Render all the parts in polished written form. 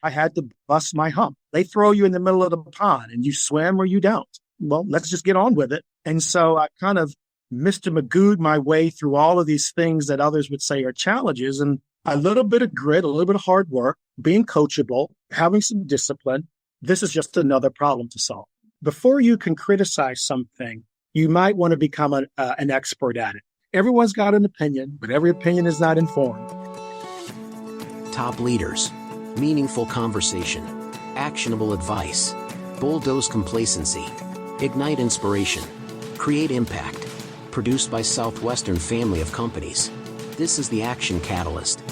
I had to bust my hump. They throw you in the middle of the pond and you swim or you don't. Well, let's just get on with it. And so I kind of Mr. Magoo'd my way through all of these things that others would say are challenges. And a little bit of grit, a little bit of hard work, being coachable, having some discipline. This is just another problem to solve. Before you can criticize something, you might want to become an expert at it. Everyone's got an opinion, but every opinion is not informed. Top leaders, meaningful conversation, actionable advice, bulldoze complacency, ignite inspiration, create impact. Produced by Southwestern Family of Companies. This is the Action Catalyst.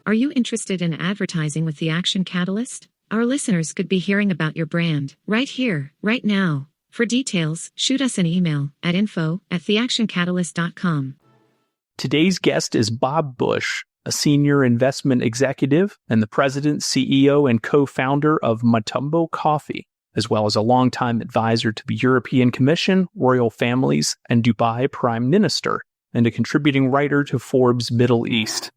Are you interested in advertising with the Action Catalyst? Our listeners could be hearing about your brand right here, right now. For details, shoot us an email at info@theactioncatalyst.com. Today's guest is Bob Bush, a senior investment executive and the president, CEO, and co-founder of Matumbo Coffee, as well as a longtime advisor to the European Commission, Royal Families, and Dubai Prime Minister, and a contributing writer to Forbes Middle East.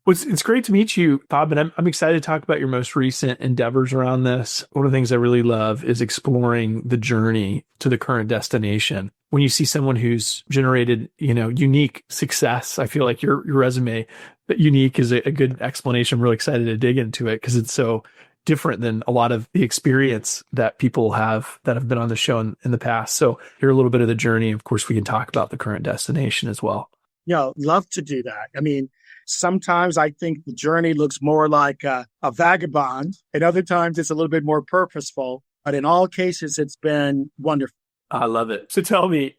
Well, it's great to meet you, Bob, and I'm excited to talk about your most recent endeavors around this. One of the things I really love is exploring the journey to the current destination. When you see someone who's generated, unique success, I feel like your resume, unique is a good explanation. I'm really excited to dig into it because it's so different than a lot of the experience that people have that have been on the show in the past. So hear a little bit of the journey. Of course, we can talk about the current destination as well. Yeah, love to do that. I mean, sometimes I think the journey looks more like a vagabond, and other times it's a little bit more purposeful. But in all cases, it's been wonderful. I love it. So tell me,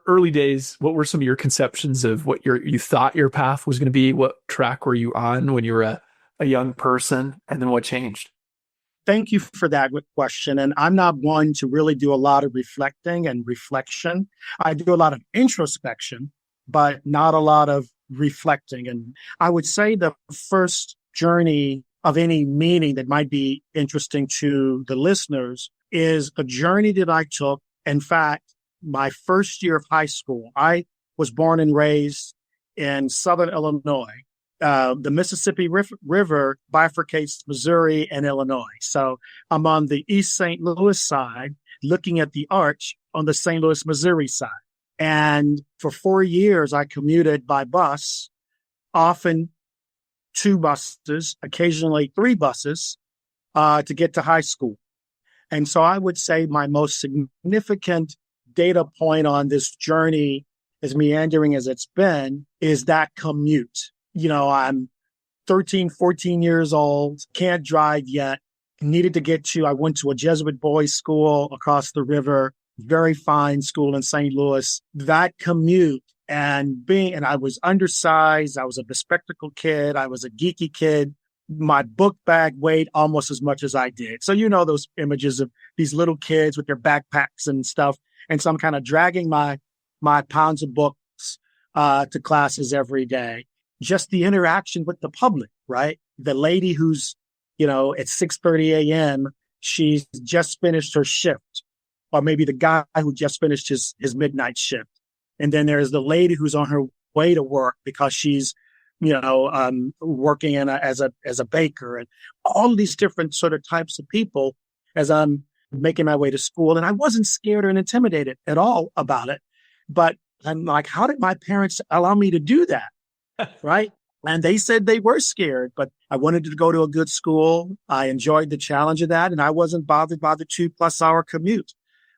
early days, what were some of your conceptions of what you thought your path was going to be? What track were you on when you were a young person? And then what changed? Thank you for that question. And I'm not one to really do a lot of reflecting and reflection. I do a lot of introspection, but not a lot of reflecting. And I would say the first journey of any meaning that might be interesting to the listeners is a journey that I took. In fact, my first year of high school, I was born and raised in Southern Illinois. The Mississippi River bifurcates Missouri and Illinois. So I'm on the East St. Louis side, looking at the arch on the St. Louis, Missouri side. And for 4 years, I commuted by bus, often 2 buses, occasionally 3 buses, to get to high school. And so I would say my most significant data point on this journey, as meandering as it's been, is that commute. I'm 13, 14 years old, can't drive yet, I went to a Jesuit boys' school across the river, very fine school in St. Louis. That commute and I was undersized, I was a bespectacled kid, I was a geeky kid. My book bag weighed almost as much as I did. So those images of these little kids with their backpacks and stuff. And so I'm kind of dragging my pounds of books to classes every day. Just the interaction with the public, right? The lady who's, at 6:30 a.m., she's just finished her shift, or maybe the guy who just finished his midnight shift. And then there's the lady who's on her way to work because she's, working as a baker, and all of these different sort of types of people as I'm making my way to school. And I wasn't scared or intimidated at all about it. But I'm like, how did my parents allow me to do that? Right. And they said they were scared, but I wanted to go to a good school. I enjoyed the challenge of that. And I wasn't bothered by the 2+ hour commute.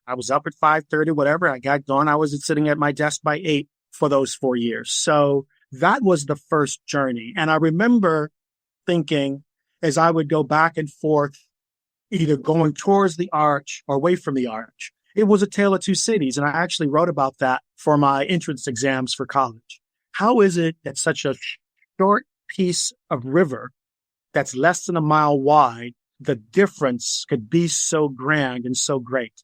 I was up at 5:30, whatever. I got going. I was sitting at my desk by 8 for those 4 years. So that was the first journey. And I remember thinking as I would go back and forth, either going towards the arch or away from the arch, it was a tale of two cities. And I actually wrote about that for my entrance exams for college. How is it that such a short piece of river that's less than a mile wide, the difference could be so grand and so great?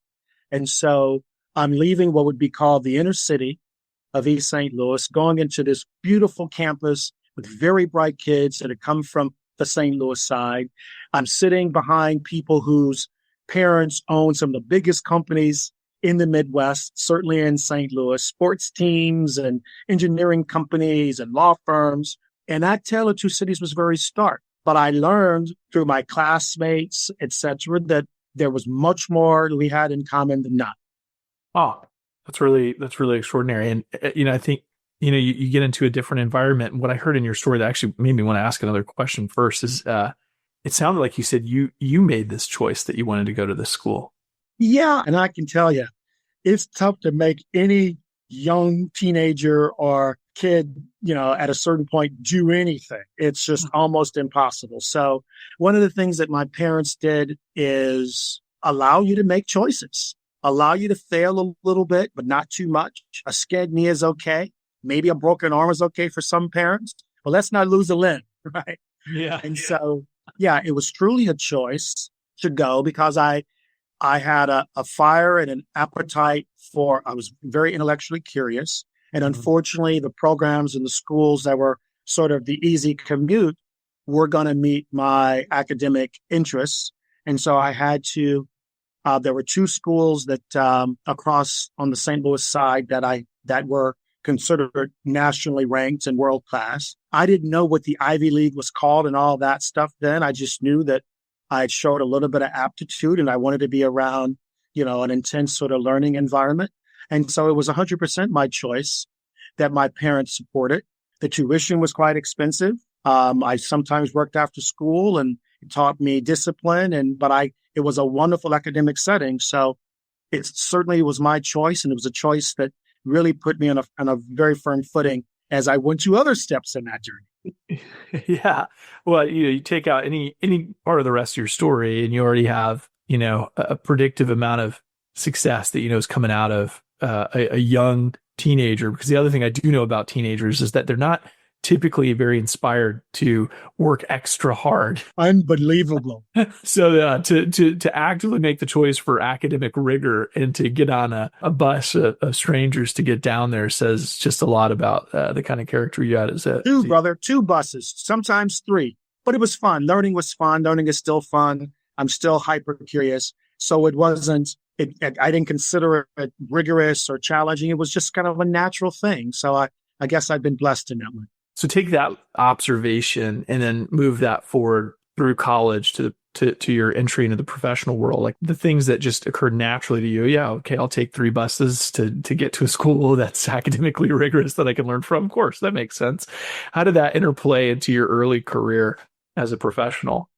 And so I'm leaving what would be called the inner city of East St. Louis, going into this beautiful campus with very bright kids that had come from the St. Louis side. I'm sitting behind people whose parents own some of the biggest companies in the Midwest, certainly in St. Louis, sports teams and engineering companies and law firms. And that tale of two cities was very stark. But I learned through my classmates, etc., that there was much more we had in common than not. Oh, that's really extraordinary. And, I think, you get into a different environment. And what I heard in your story that actually made me want to ask another question first is, it sounded like you said you made this choice that you wanted to go to this school. Yeah. And I can tell you, it's tough to make any young teenager or kid, at a certain point do anything. It's just almost impossible. So one of the things that my parents did is allow you to make choices, allow you to fail a little bit, but not too much. A skinned knee is okay. Maybe a broken arm is okay for some parents, but let's not lose a limb, right? Yeah. And so, it was truly a choice to go because I had a fire and an appetite I was very intellectually curious. And unfortunately, the programs in the schools that were sort of the easy commute were going to meet my academic interests. And so I had to, there were two schools that across on the St. Louis side that were considered nationally ranked and world class. I didn't know what the Ivy League was called and all that stuff then. I just knew that I had showed a little bit of aptitude and I wanted to be around, an intense sort of learning environment. And so it was 100% my choice that my parents supported. The tuition was quite expensive. I sometimes worked after school and it taught me discipline but it was a wonderful academic setting. So it certainly was my choice. And it was a choice that really put me on a very firm footing as I went to other steps in that journey. Yeah. Well, you take out any part of the rest of your story and you already have, a predictive amount of success that, is coming out of a young teenager. Because the other thing I do know about teenagers is that they're not typically very inspired to work extra hard. Unbelievable. So to actively make the choice for academic rigor and to get on a bus of strangers to get down there says just a lot about the kind of character you had as a two buses, sometimes three. But it was fun. Learning was fun. Learning is still fun. I'm still hyper curious. So it wasn't, I didn't consider it rigorous or challenging. It was just kind of a natural thing. So I guess I've been blessed in that way. So take that observation and then move that forward through college to your entry into the professional world, like the things that just occurred naturally to you. Yeah, okay, I'll take 3 buses to get to a school that's academically rigorous that I can learn from. Of course, that makes sense. How did that interplay into your early career as a professional?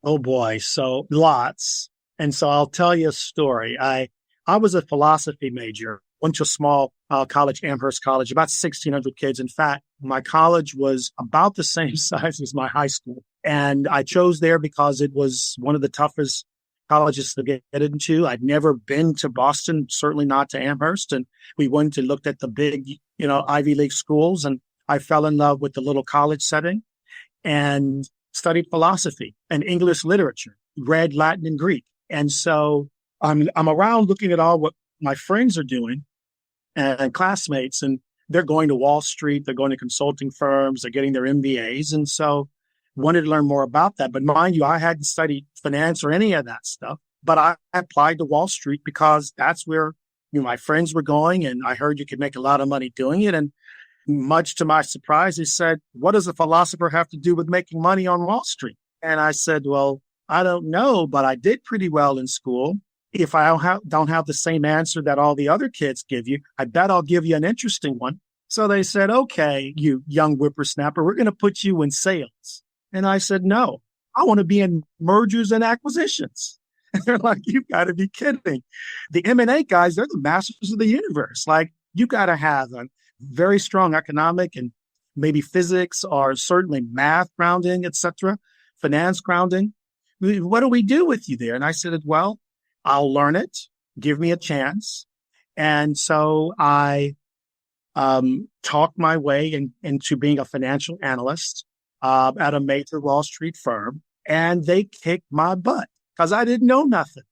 Oh boy, so lots. And so I'll tell you a story. I was a philosophy major, went to a small college, Amherst College, about 1,600 kids. In fact, my college was about the same size as my high school. And I chose there because it was one of the toughest colleges to get into. I'd never been to Boston, certainly not to Amherst. And we went and looked at the big, Ivy League schools. And I fell in love with the little college setting and studied philosophy and English literature, read Latin and Greek. And so I'm around looking at all what my friends are doing and classmates, and they're going to Wall Street, they're going to consulting firms, they're getting their MBAs. And so wanted to learn more about that. But mind you, I hadn't studied finance or any of that stuff, but I applied to Wall Street because that's where my friends were going. And I heard you could make a lot of money doing it. And much to my surprise, he said, what does a philosopher have to do with making money on Wall Street? And I said, well, I don't know, but I did pretty well in school. If I don't have the same answer that all the other kids give you, I bet I'll give you an interesting one. So they said, okay, you young whippersnapper, we're going to put you in sales. And I said, no, I want to be in mergers and acquisitions. And they're like, you've got to be kidding. The M&A guys, they're the masters of the universe. Like, you got to have a very strong economic and maybe physics or certainly math grounding, etc., finance grounding. What do we do with you there? And I said, well, I'll learn it. Give me a chance. And so I talked my way into being a financial analyst at a major Wall Street firm. And they kicked my butt because I didn't know nothing.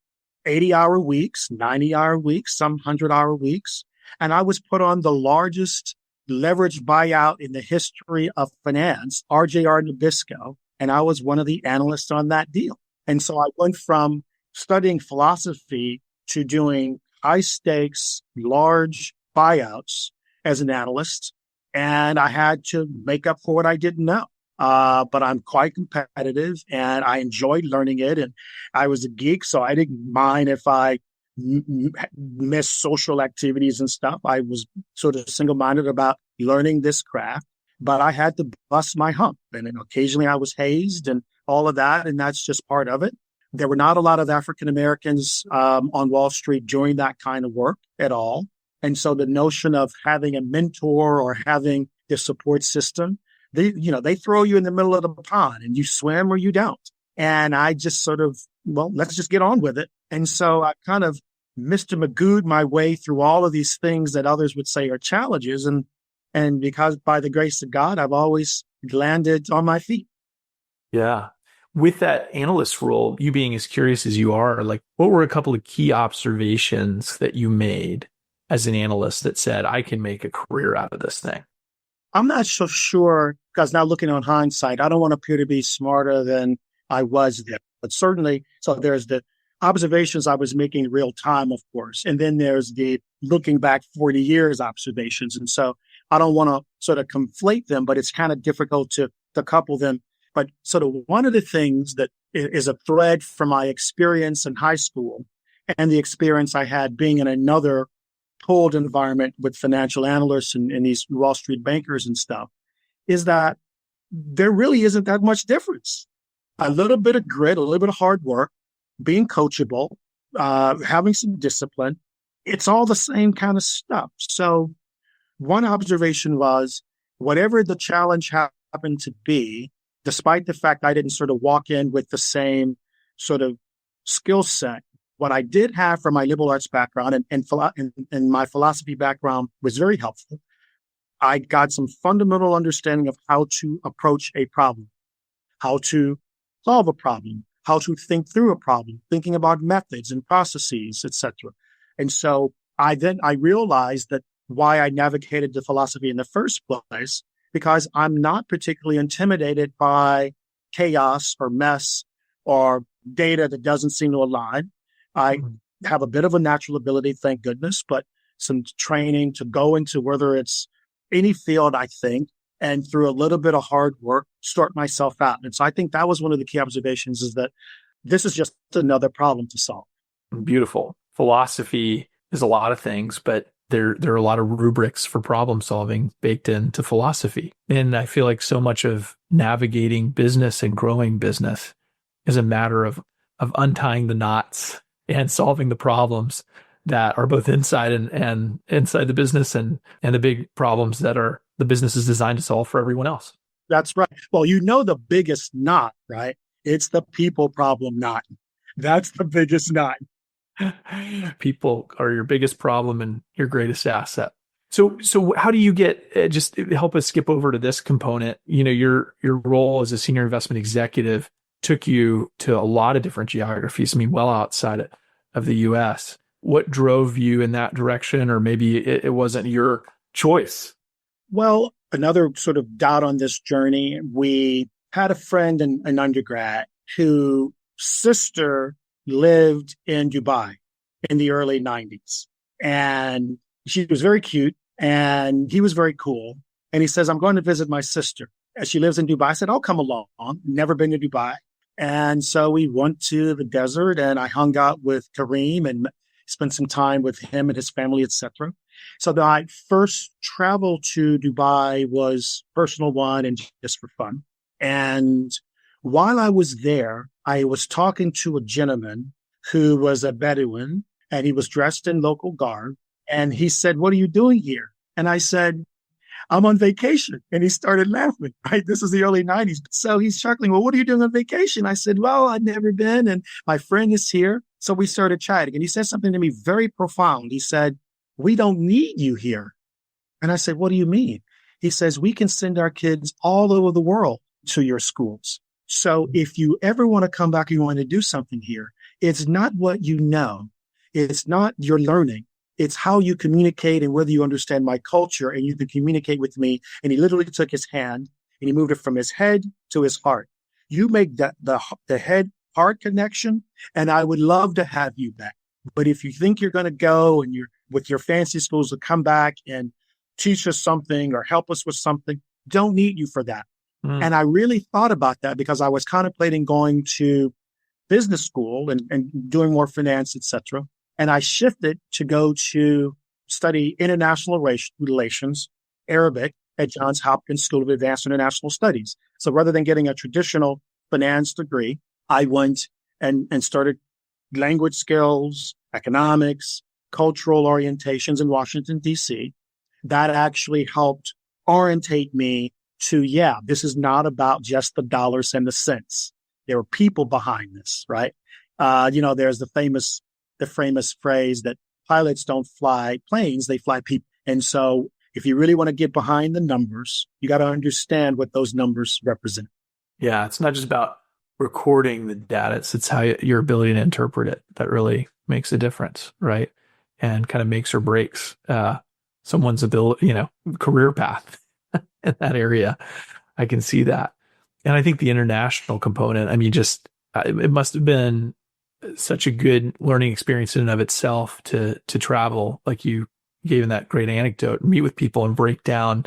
80-hour weeks, 90-hour weeks, some 100-hour weeks. And I was put on the largest leveraged buyout in the history of finance, RJR Nabisco. And I was one of the analysts on that deal. And so I went from studying philosophy to doing high stakes, large buyouts as an analyst. And I had to make up for what I didn't know. but I'm quite competitive and I enjoyed learning it. And I was a geek, so I didn't mind if I missed social activities and stuff. I was sort of single-minded about learning this craft, but I had to bust my hump. And then occasionally I was hazed and all of that, and that's just part of it. There were not a lot of African Americans on Wall Street doing that kind of work at all. And so the notion of having a mentor or having the support system, they throw you in the middle of the pond and you swim or you don't. And I just sort of, well, let's just get on with it. And so I kind of Mr. Magoo'd my way through all of these things that others would say are challenges. And because by the grace of God, I've always landed on my feet. Yeah. With that analyst role, you being as curious as you are, like what were a couple of key observations that you made as an analyst that said, I can make a career out of this thing? I'm not so sure, because now looking on hindsight, I don't want to appear to be smarter than I was then. But certainly, so there's the observations I was making in real time, of course. And then there's the looking back 40 years observations. And so I don't want to sort of conflate them, but it's kind of difficult to couple them. But sort of one of the things that is a thread from my experience in high school and the experience I had being in another pulled environment with financial analysts and these Wall Street bankers and stuff is that there really isn't that much difference. A little bit of grit, a little bit of hard work, being coachable, having some discipline. It's all the same kind of stuff. So one observation was whatever the challenge happened to be, despite the fact I didn't sort of walk in with the same sort of skill set, what I did have from my liberal arts background and my philosophy background was very helpful. I got some fundamental understanding of how to approach a problem, how to solve a problem, how to think through a problem, thinking about methods and processes, etc. And so I realized that why I navigated the philosophy in the first place, because I'm not particularly intimidated by chaos or mess or data that doesn't seem to align. I have a bit of a natural ability, thank goodness, but some training to go into whether it's any field, I think, and through a little bit of hard work, sort myself out. And so I think that was one of the key observations, is that this is just another problem to solve. Beautiful. Philosophy is a lot of things, but there are a lot of rubrics for problem solving baked into philosophy. And I feel like so much of navigating business and growing business is a matter of untying the knots and solving the problems that are both inside and inside the business and the big problems that are the business is designed to solve for everyone else. That's right. Well, the biggest knot, right? It's the people problem knot. That's the biggest knot. People are your biggest problem and your greatest asset. So how do you get, just help us skip over to this component, your role as a senior investment executive took you to a lot of different geographies. I mean, well outside of the US. What drove you in that direction? Or maybe it wasn't your choice. Well, another sort of dot on this journey, we had a friend in undergrad whose sister lived in Dubai in the early 90s. And she was very cute and he was very cool. And he says, I'm going to visit my sister. As she lives in Dubai. I said, I'll come along. Never been to Dubai. And so we went to the desert and I hung out with Kareem and spent some time with him and his family, etc. So my first travel to Dubai was personal one and just for fun. And while I was there, I was talking to a gentleman who was a Bedouin and he was dressed in local garb. And he said, what are you doing here? And I said, I'm on vacation. And he started laughing, right? This is the early 90s. So he's chuckling. Well, what are you doing on vacation? I said, well, I've never been. And my friend is here. So we started chatting. And he said something to me very profound. He said, we don't need you here. And I said, what do you mean? He says, we can send our kids all over the world to your schools. So if you ever want to come back and you want to do something here, it's not what you know. It's not your learning. It's how you communicate and whether you understand my culture and you can communicate with me. And he literally took his hand and he moved it from his head to his heart. You make the head heart connection and I would love to have you back. But if you think you're going to go and you're with your fancy schools to come back and teach us something or help us with something, don't need you for that. And I really thought about that because I was contemplating going to business school and doing more finance, etc. And I shifted to go to study international relations, Arabic, at Johns Hopkins School of Advanced International Studies. So rather than getting a traditional finance degree, I went and started language skills, economics, cultural orientations in Washington, D.C. That actually helped orientate me to, this is not about just the dollars and the cents. There are people behind this, right? There's the famous phrase that pilots don't fly planes, they fly people. And so if you really want to get behind the numbers, you got to understand what those numbers represent. Yeah, it's not just about recording the data. It's how your ability to interpret it that really makes a difference, right? And kind of makes or breaks someone's ability, career path in that area. I can see that. And I think the international component, it must have been such a good learning experience in and of itself to travel, like you gave in that great anecdote, meet with people and break down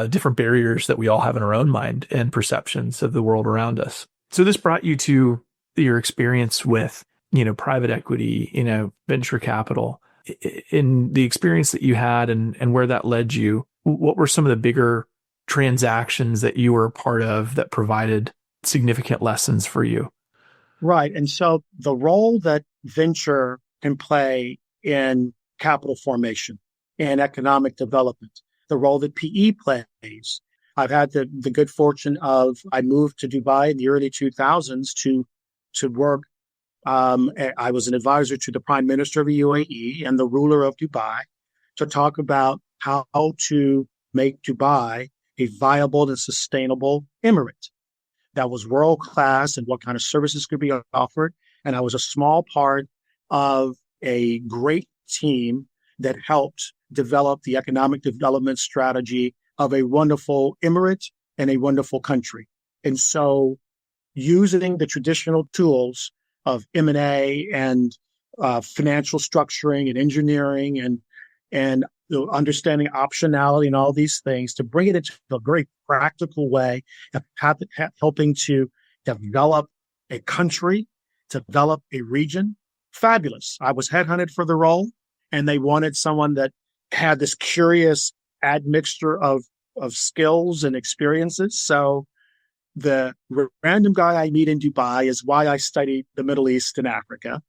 different barriers that we all have in our own mind and perceptions of the world around us. So this brought you to your experience with, private equity, venture capital. In the experience that you had and where that led you, what were some of the bigger transactions that you were a part of that provided significant lessons for you? Right. And so the role that venture can play in capital formation and economic development, the role that PE plays. I've had the good fortune I moved to Dubai in the early 2000s to work. I was an advisor to the Prime Minister of the UAE and the ruler of Dubai to talk about how to make Dubai a viable and sustainable emirate that was world class and what kind of services could be offered. And I was a small part of a great team that helped develop the economic development strategy of a wonderful emirate and a wonderful country. And so using the traditional tools of M&A and financial structuring and engineering and understanding optionality and all these things to bring it into a very practical way of helping to develop a country, develop a region. Fabulous. I was headhunted for the role and they wanted someone that had this curious admixture of skills and experiences. So the random guy I meet in Dubai is why I studied the Middle East and Africa.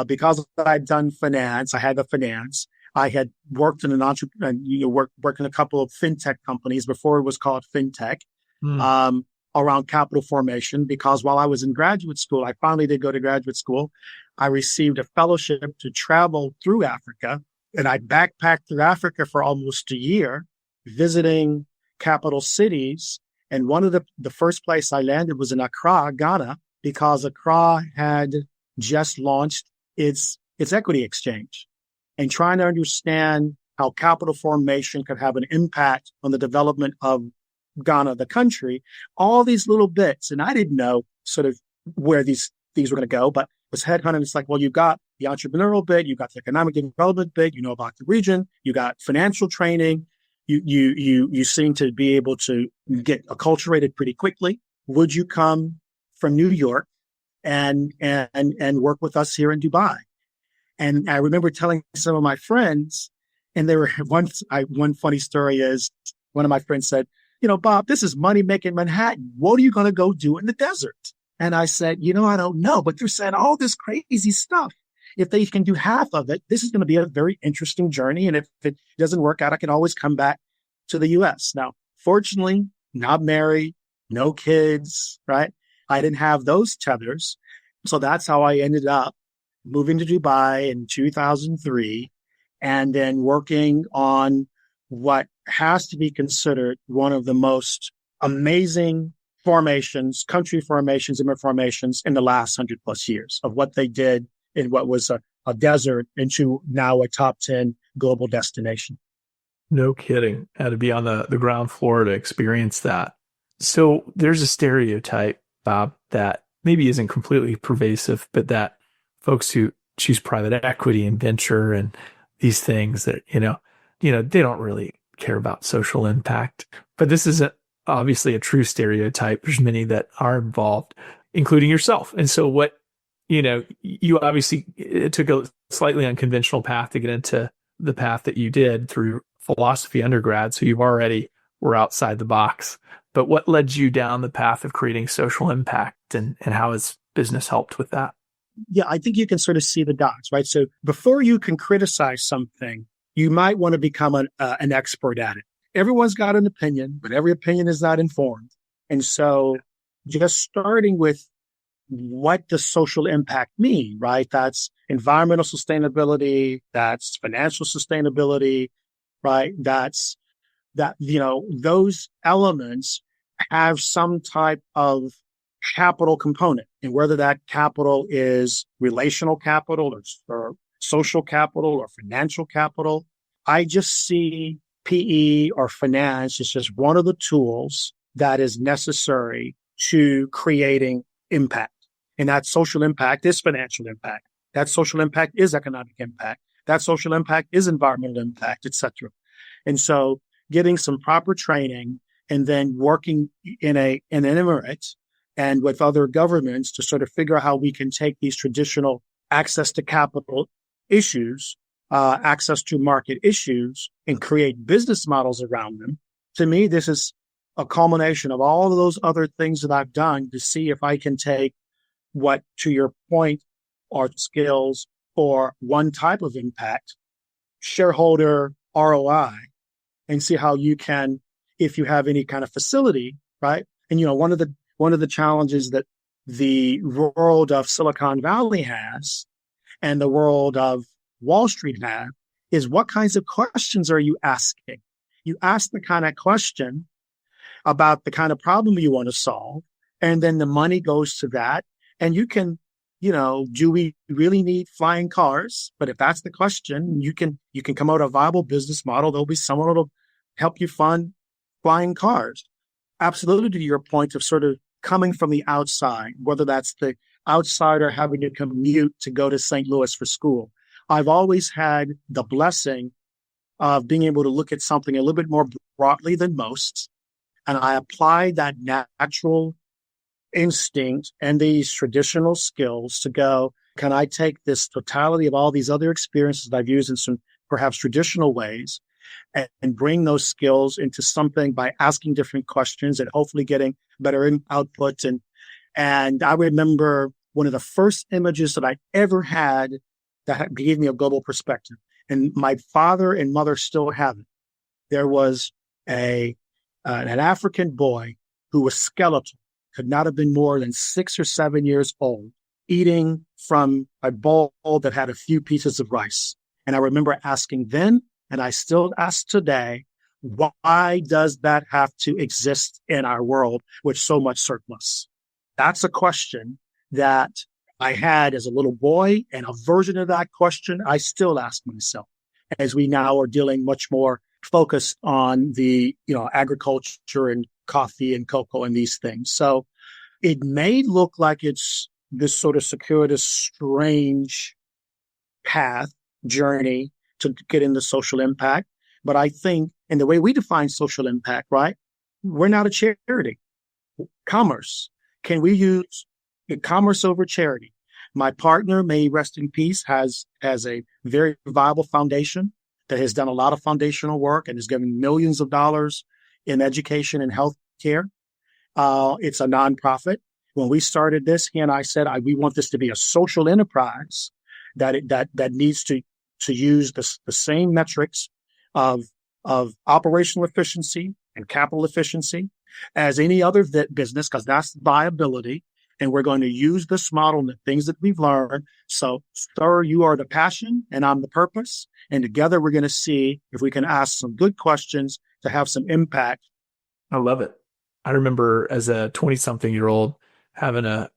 Because I'd done finance, I had the finance. I had worked in worked in a couple of fintech companies before it was called fintech, around capital formation. Because while I was in graduate school, I finally did go to graduate school. I received a fellowship to travel through Africa, and I backpacked through Africa for almost a year, visiting capital cities. And one of the first place I landed was in Accra, Ghana, because Accra had just launched its equity exchange. And trying to understand how capital formation could have an impact on the development of Ghana, the country, all these little bits. And I didn't know sort of where these things were going to go, but was headhunted. It's like, well, you've got the entrepreneurial bit, you've got the economic development bit, you know about the region, you got financial training, you seem to be able to get acculturated pretty quickly. Would you come from New York and work with us here in Dubai? And I remember telling some of my friends, and they were one funny story is one of my friends said, Bob, this is money making Manhattan. What are you going to go do in the desert? And I said, I don't know, but they're saying all this crazy stuff. If they can do half of it, this is going to be a very interesting journey. And if it doesn't work out, I can always come back to the US. Now, fortunately, not married, no kids, right? I didn't have those tethers. So that's how I ended up moving to Dubai in 2003 and then working on what has to be considered one of the most amazing formations, country formations, immigrant formations in the last 100 plus years of what they did in what was a desert into now a top 10 global destination. No kidding. Had to be on the ground floor to experience that. So there's a stereotype, Bob, that maybe isn't completely pervasive, but that folks who choose private equity and venture and these things that, they don't really care about social impact. But this is obviously a true stereotype. There's many that are involved, including yourself. And so you obviously, it took a slightly unconventional path to get into the path that you did through philosophy undergrad. So you've already were outside the box. But what led you down the path of creating social impact, and how has business helped with that? Yeah, I think you can sort of see the dots, right? So before you can criticize something, you might want to become an expert at it. Everyone's got an opinion, but every opinion is not informed. And so just starting with what does social impact mean, right? That's environmental sustainability, that's financial sustainability, right? Those elements have some type of capital component, and whether that capital is relational capital or social capital or financial capital. I just see PE or finance is just one of the tools that is necessary to creating impact. And that social impact is financial impact. That social impact is economic impact. That social impact is environmental impact, et cetera. And so getting some proper training and then working in an emirate and with other governments to sort of figure out how we can take these traditional access to capital issues, access to market issues, and create business models around them. To me, this is a culmination of all of those other things that I've done to see if I can take what, to your point, are skills for one type of impact, shareholder ROI, and see how you can, if you have any kind of facility, right? And, one of the challenges that the world of Silicon Valley has and the world of Wall Street have is what kinds of questions are you asking? You ask the kind of question about the kind of problem you want to solve, and then the money goes to that. And you can, do we really need flying cars? But if that's the question, you can come out with a viable business model. There'll be someone that'll help you fund flying cars. Absolutely, to your point of sort of coming from the outside, whether that's the outsider having to commute to go to St. Louis for school. I've always had the blessing of being able to look at something a little bit more broadly than most. And I applied that natural instinct and these traditional skills to go, can I take this totality of all these other experiences that I've used in some perhaps traditional ways and bring those skills into something by asking different questions and hopefully getting better output. And I remember one of the first images that I ever had that gave me a global perspective. And my father and mother still have it. There was an African boy who was skeletal, could not have been more than 6 or 7 years old, eating from a bowl that had a few pieces of rice. And I remember asking then, and I still ask today, why does that have to exist in our world with so much surplus? That's a question that I had as a little boy, and a version of that question I still ask myself as we now are dealing much more focused on the, agriculture and coffee and cocoa and these things. So it may look like it's this sort of circuitous, strange path, journey to get into social impact. But I think in the way we define social impact, right, we're not a charity. Commerce. Can we use commerce over charity? My partner, may he rest in peace, has a very viable foundation that has done a lot of foundational work and has given millions of dollars in education and health care. It's a nonprofit. When we started this, he and I said, we want this to be a social enterprise that needs to use the same metrics of operational efficiency and capital efficiency as any other business, because that's viability. And we're going to use this model and the things that we've learned. So, sir, you are the passion and I'm the purpose. And together we're going to see if we can ask some good questions to have some impact. I love it. I remember as a 20-something-year-old having an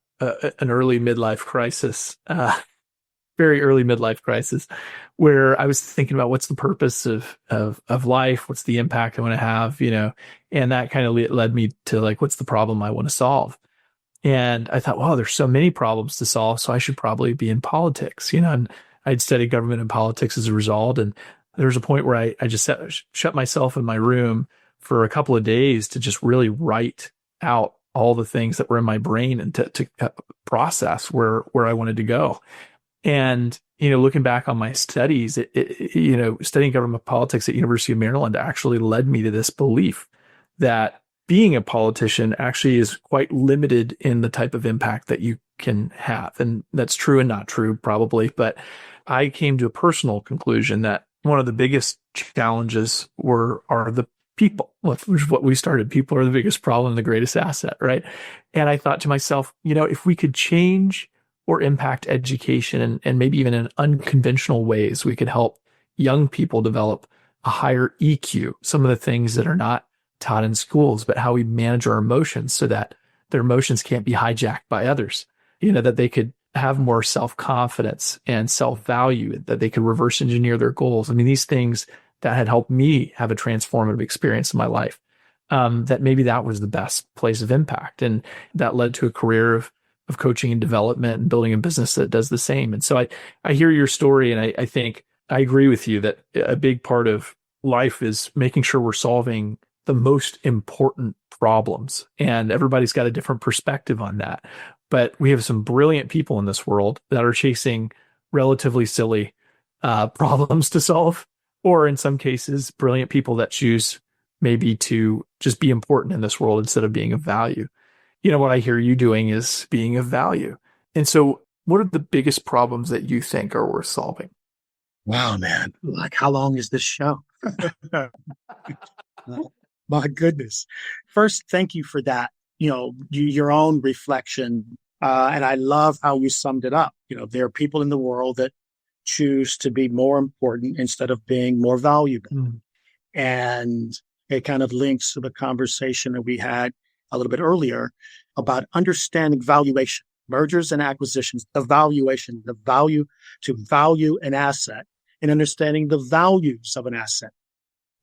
early midlife crisis, very early midlife crisis, where I was thinking about what's the purpose of life, what's the impact I want to have, and that kind of led me to like, what's the problem I want to solve? And I thought, wow, there's so many problems to solve, so I should probably be in politics, and I'd studied government and politics as a result. And there was a point where I just shut myself in my room for a couple of days to just really write out all the things that were in my brain and to process where I wanted to go. And, looking back on my studies, studying government politics at University of Maryland actually led me to this belief that being a politician actually is quite limited in the type of impact that you can have. And that's true and not true, probably. But I came to a personal conclusion that one of the biggest challenges are the people, which is what we started. People are the biggest problem, the greatest asset, right? And I thought to myself, if we could change or impact education and maybe even in unconventional ways, we could help young people develop a higher EQ, some of the things that are not taught in schools, but how we manage our emotions so that their emotions can't be hijacked by others, that they could have more self-confidence and self-value, that they could reverse engineer their goals. I mean, these things that had helped me have a transformative experience in my life, that maybe that was the best place of impact. And that led to a career of coaching and development and building a business that does the same. And so I hear your story, and I think I agree with you that a big part of life is making sure we're solving the most important problems. And everybody's got a different perspective on that. But we have some brilliant people in this world that are chasing relatively silly problems to solve, or in some cases, brilliant people that choose maybe to just be important in this world instead of being of value. What I hear you doing is being of value. And so what are the biggest problems that you think are worth solving? Wow, man. Like, how long is this show? My goodness. First, thank you for that, your own reflection. And I love how you summed it up. There are people in the world that choose to be more important instead of being more valuable. Mm. And it kind of links to the conversation that we had a little bit earlier about understanding valuation, mergers and acquisitions, the valuation, the value to value an asset, and understanding the values of an asset,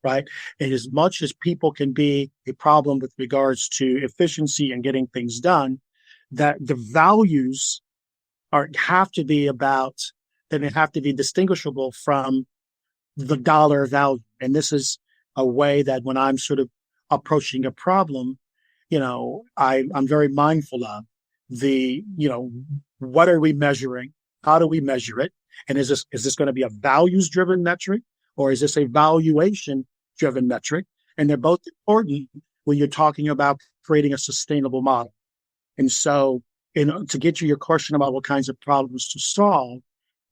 right? And as much as people can be a problem with regards to efficiency and getting things done, that the values have to be distinguishable from the dollar value. And this is a way that when I'm sort of approaching a problem, I'm very mindful of what are we measuring? How do we measure it? And is this going to be a values driven metric, or is this a valuation driven metric? And they're both important when you're talking about creating a sustainable model. And so, to get to your question about what kinds of problems to solve,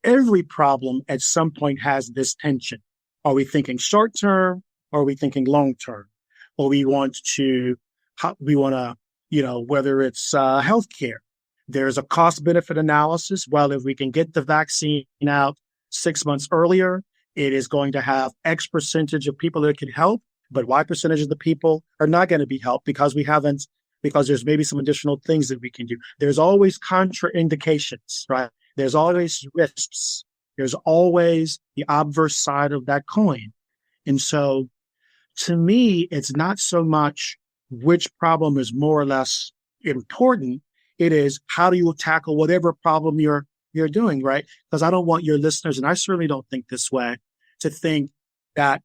every problem at some point has this tension. Are we thinking short term, or are we thinking long term? Or we want to, whether it's healthcare, there's a cost benefit analysis. Well, if we can get the vaccine out 6 months earlier, it is going to have X percentage of people that it can help, but Y percentage of the people are not going to be helped because there's maybe some additional things that we can do. There's always contraindications, right? There's always risks. There's always the obverse side of that coin. And so to me, it's not so much which problem is more or less important. It is how do you tackle whatever problem you're doing, right? Because I don't want your listeners, and I certainly don't think this way, to think that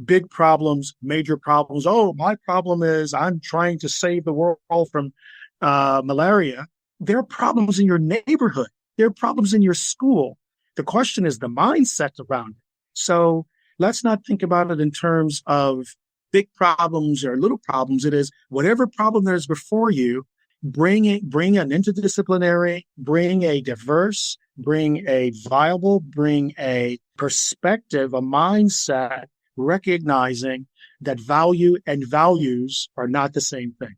big problems, major problems, my problem is I'm trying to save the world from malaria. There are problems in your neighborhood. There are problems in your school. The question is the mindset around it. So let's not think about it in terms of big problems or little problems. It is whatever problem there is before you, bring an interdisciplinary, bring a diverse, bring a viable, bring a perspective, a mindset, recognizing that value and values are not the same thing.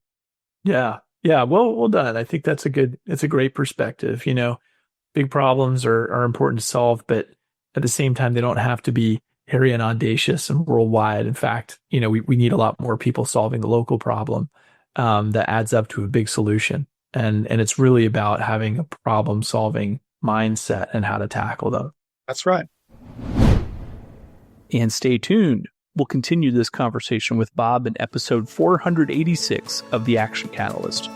Yeah. Yeah. Well done. I think it's a great perspective. Big problems are important to solve, but at the same time, they don't have to be hairy and audacious and worldwide. In fact, we need a lot more people solving the local problem that adds up to a big solution. And it's really about having a problem solving mindset and how to tackle them. That's right. And stay tuned. We'll continue this conversation with Bob in episode 486 of The Action Catalyst.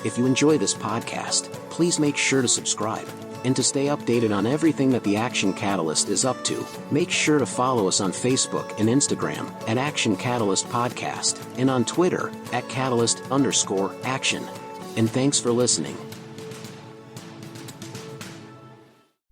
If you enjoy this podcast, please make sure to subscribe. And to stay updated on everything that the Action Catalyst is up to, make sure to follow us on Facebook and Instagram at Action Catalyst Podcast and on Twitter at Catalyst_Action. And thanks for listening.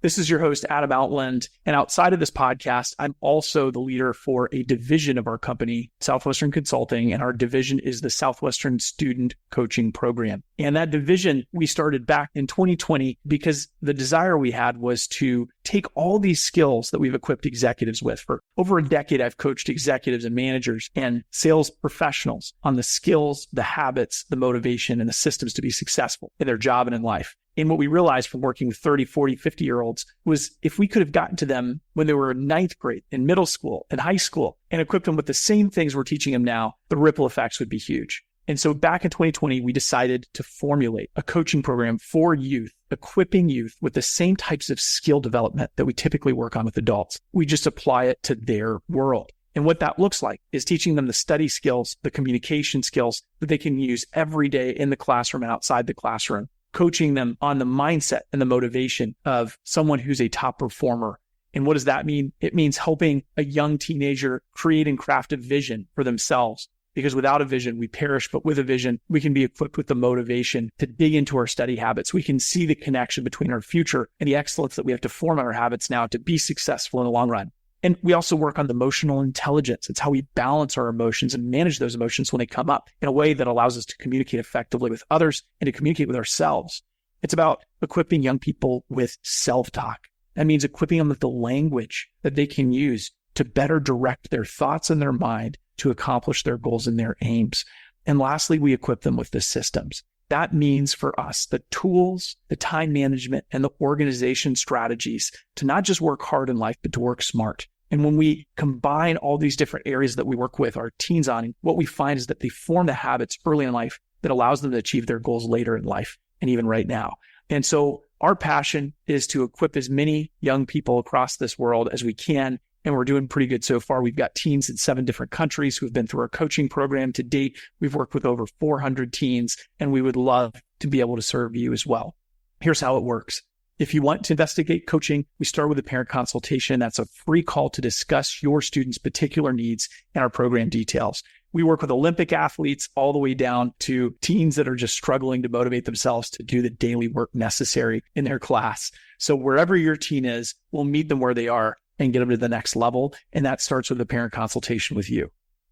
This is your host, Adam Outland. And outside of this podcast, I'm also the leader for a division of our company, Southwestern Consulting, and our division is the Southwestern Student Coaching Program. And that division we started back in 2020 because the desire we had was to take all these skills that we've equipped executives with. For over a decade, I've coached executives and managers and sales professionals on the skills, the habits, the motivation, and the systems to be successful in their job and in life. And what we realized from working with 30, 40, 50-year-olds was if we could have gotten to them when they were in ninth grade, in middle school, in high school, and equipped them with the same things we're teaching them now, the ripple effects would be huge. And so back in 2020, we decided to formulate a coaching program for youth, equipping youth with the same types of skill development that we typically work on with adults. We just apply it to their world. And what that looks like is teaching them the study skills, the communication skills that they can use every day in the classroom and outside the classroom. Coaching them on the mindset and the motivation of someone who's a top performer. And what does that mean? It means helping a young teenager create and craft a vision for themselves. Because without a vision, we perish, but with a vision, we can be equipped with the motivation to dig into our study habits. We can see the connection between our future and the excellence that we have to form on our habits now to be successful in the long run. And we also work on the emotional intelligence. It's how we balance our emotions and manage those emotions when they come up in a way that allows us to communicate effectively with others and to communicate with ourselves. It's about equipping young people with self-talk. That means equipping them with the language that they can use to better direct their thoughts and their mind to accomplish their goals and their aims. And lastly, we equip them with the systems. That means for us, the tools, the time management, and the organization strategies to not just work hard in life, but to work smart. And when we combine all these different areas that we work with our teens on, what we find is that they form the habits early in life that allows them to achieve their goals later in life and even right now. And so our passion is to equip as many young people across this world as we can. And we're doing pretty good so far. We've got teens in 7 different countries who have been through our coaching program to date. We've worked with over 400 teens, and we would love to be able to serve you as well. Here's how it works. If you want to investigate coaching, we start with a parent consultation. That's a free call to discuss your student's particular needs and our program details. We work with Olympic athletes all the way down to teens that are just struggling to motivate themselves to do the daily work necessary in their class. So wherever your teen is, we'll meet them where they are and get them to the next level. And that starts with a parent consultation with you.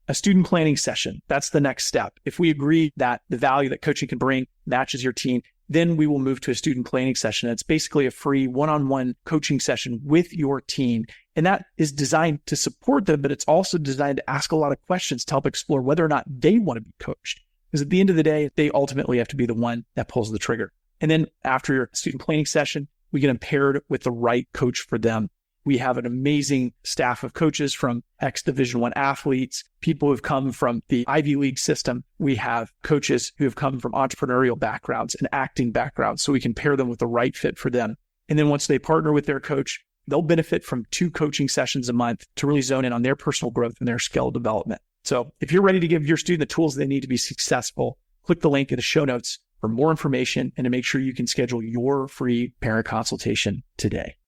A student planning session, that's the next step. If we agree that the value that coaching can bring matches your teen, then we will move to a student planning session. It's basically a free one-on-one coaching session with your teen. And that is designed to support them, but it's also designed to ask a lot of questions to help explore whether or not they want to be coached. Because at the end of the day, they ultimately have to be the one that pulls the trigger. And then after your student planning session, we get them paired with the right coach for them. We have an amazing staff of coaches from ex-Division I athletes, people who have come from the Ivy League system. We have coaches who have come from entrepreneurial backgrounds and acting backgrounds, so we can pair them with the right fit for them. And then once they partner with their coach, they'll benefit from 2 coaching sessions a month to really zone in on their personal growth and their skill development. So if you're ready to give your student the tools they need to be successful, click the link in the show notes for more information and to make sure you can schedule your free parent consultation today.